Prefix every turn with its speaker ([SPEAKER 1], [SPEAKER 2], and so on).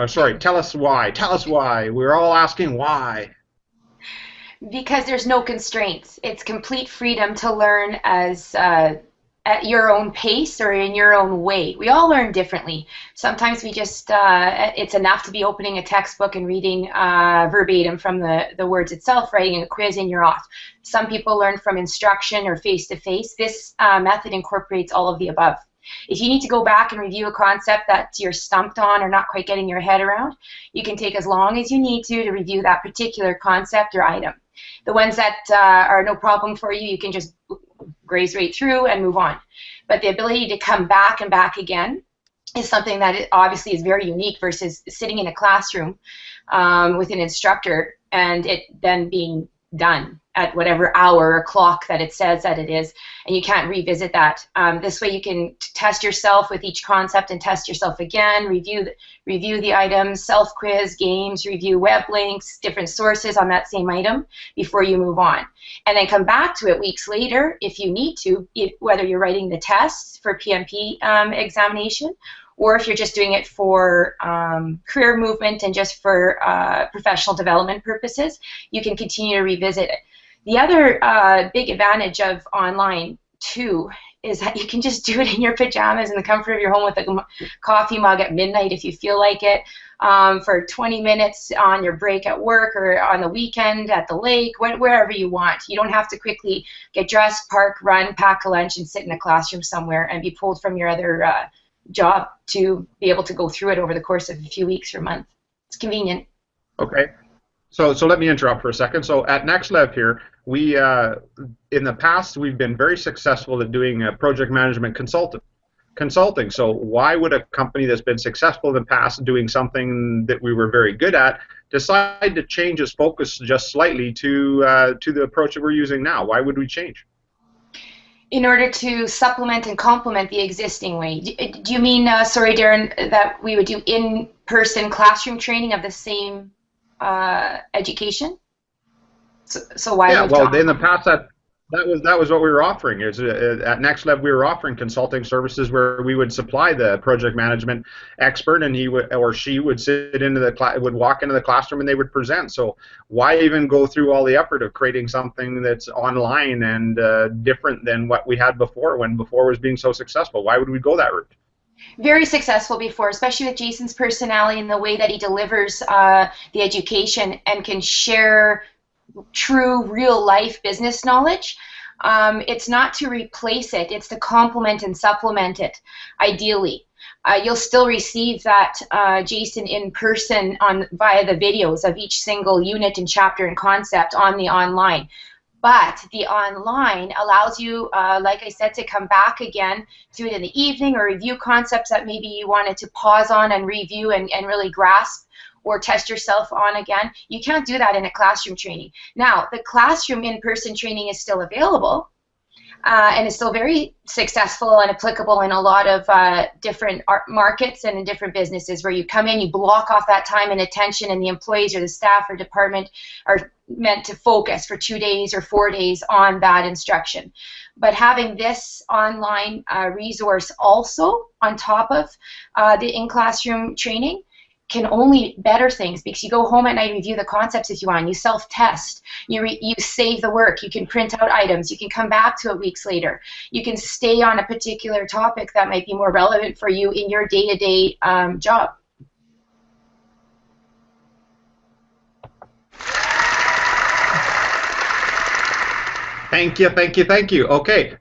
[SPEAKER 1] Sorry, tell us why. Tell us why. We're all asking why.
[SPEAKER 2] Because there's no constraints. It's complete freedom to learn as at your own pace or in your own way. We all learn differently. Sometimes we just, it's enough to be opening a textbook and reading verbatim from the words itself, writing a quiz, and you're off. Some people learn from instruction or face-to-face. This method incorporates all of the above. If you need to go back and review a concept that you're stumped on or not quite getting your head around, you can take as long as you need to review that particular concept or item. The ones that are no problem for you, you can just graze right through and move on. But the ability to come back and back again is something that obviously is very unique versus sitting in a classroom with an instructor and it then being done at whatever hour or clock that it says that it is, and you can't revisit that. This way you can test yourself with each concept and test yourself again, review the items, self-quiz, games, review web links, different sources on that same item before you move on. And then come back to it weeks later if you need to, whether you're writing the tests for PMP examination or if you're just doing it for career movement and just for professional development purposes, you can continue to revisit it. The other big advantage of online, too, is that you can just do it in your pajamas in the comfort of your home with a coffee mug at midnight if you feel like it, for 20 minutes on your break at work or on the weekend at the lake, wherever you want. You don't have to quickly get dressed, park, run, pack a lunch, and sit in a classroom somewhere and be pulled from your other job to be able to go through it over the course of a few weeks or months. It's convenient.
[SPEAKER 1] Okay. So let me interrupt for a second. So at NextLev here, we in the past we've been very successful at doing project management consulting. So why would a company that's been successful in the past doing something that we were very good at decide to change its focus just slightly to the approach that we're using now? Why would we change?
[SPEAKER 2] In order to supplement and complement the existing way. Do you mean, sorry, Darren, that we would do in-person classroom training of the same education? So why?
[SPEAKER 1] Yeah, well, in the past that was what we were offering. Is at NextLev we were offering consulting services where we would supply the project management expert, and he would or she would would walk into the classroom and they would present. So why even go through all the effort of creating something that's online and different than what we had before when before was being so successful? Why would we go that route?
[SPEAKER 2] Very successful before, especially with Jason's personality and the way that he delivers the education and can share true real life business knowledge. It's not to replace it, it's to complement and supplement it, ideally. You'll still receive that Jason in person via the videos of each single unit and chapter and concept on the online. But the online allows you, like I said, to come back again, do it in the evening or review concepts that maybe you wanted to pause on and review and really grasp or test yourself on again. You can't do that in a classroom training. Now, the classroom in-person training is still available and is still very successful and applicable in a lot of different markets and in different businesses where you come in, you block off that time and attention, and the employees or the staff or department are meant to focus for 2 days or 4 days on that instruction. But having this online resource also on top of the in-classroom training can only better things, because you go home at night and review the concepts if you want. You self-test. You save the work. You can print out items. You can come back to it weeks later. You can stay on a particular topic that might be more relevant for you in your day-to-day job.
[SPEAKER 1] Thank you, thank you, thank you. Okay.